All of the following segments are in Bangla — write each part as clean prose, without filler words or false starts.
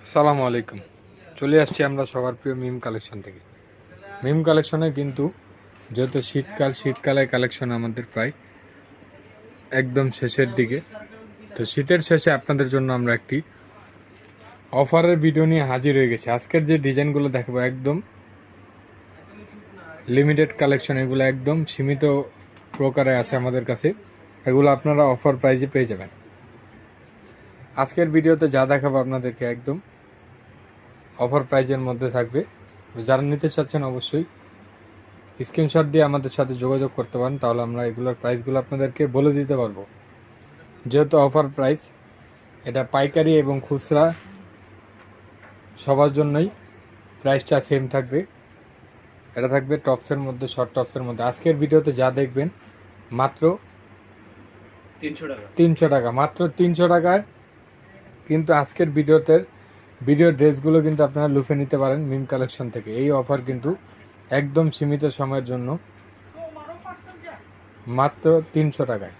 আসসালামু আলাইকুম। চলে আসছি আমরা সবার প্রিয় মিম কালেকশন থেকে। মিম কালেকশনে কিন্তু যেহেতু শীতকালের কালেকশন আমাদের প্রায় একদম শেষের দিকে, তো শীতের শেষে আপনাদের জন্য আমরা একটি অফারের ভিডিও নিয়ে হাজির হয়ে গেছি। আজকের যে ডিজাইনগুলো দেখাবো একদম লিমিটেড কালেকশন, এগুলো একদম সীমিত প্রকারে আছে আমাদের কাছে, এগুলো আপনারা অফার প্রাইজে পেয়ে যাবেন। আজকের ভিডিওতে যা দেখাবো আপনাদেরকে একদম অফার প্রাইজের মধ্যে থাকবে। যারা নিতে চাচ্ছেন অবশ্যই স্ক্রিনশট দিয়ে আমাদের সাথে যোগাযোগ করতে পারেন, তাহলে আমরা এগুলোর প্রাইসগুলো আপনাদেরকে বলে দিতে পারবো। যেহেতু অফার প্রাইস, এটা পাইকারি এবং খুচরা সবার জন্যই প্রাইসটা সেম থাকবে। এটা থাকবে টপসের মধ্যে, শর্ট টপসের মধ্যে। আজকের ভিডিওতে যা দেখবেন মাত্র 300 টাকা, মাত্র 300 টাকায় কিন্তু আজকের ভিডিও ড্রেসগুলো কিন্তু আপনারা লুফে নিতে পারেন মিম কালেকশন থেকে। এই অফার কিন্তু একদম সীমিত সময়ের জন্য, মাত্র 300 টাকায়।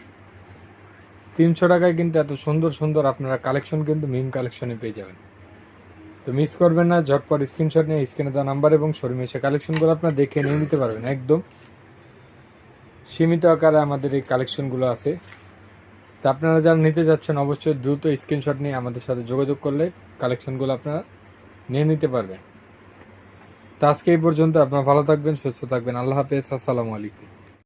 300 টাকায় কিন্তু এত সুন্দর সুন্দর আপনারা কালেকশন কিন্তু মিম কালেকশনে পেয়ে যাবেন। তো মিস করবেন না, ঝটপট স্ক্রিনশট নিয়ে স্ক্রিনে দেওয়া নাম্বার এবং শোরুমে এসে কালেকশনগুলো আপনারা দেখে নিয়ে নিতে পারবেন। একদম সীমিত আকারে আমাদের এই কালেকশনগুলো আছে। তো আপনারা যারা নিতে যাচ্ছেন অবশ্যই দ্রুত স্ক্রিনশট নিয়ে আমাদের সাথে যোগাযোগ করলে কালেকশনগুলো আপনারা নিয়ে নিতে পারবেন। তো আজকে এই পর্যন্ত। আপনারা ভালো থাকবেন, সুস্থ থাকবেন। আল্লাহ হাফেজ, আসসালামু আলাইকুম।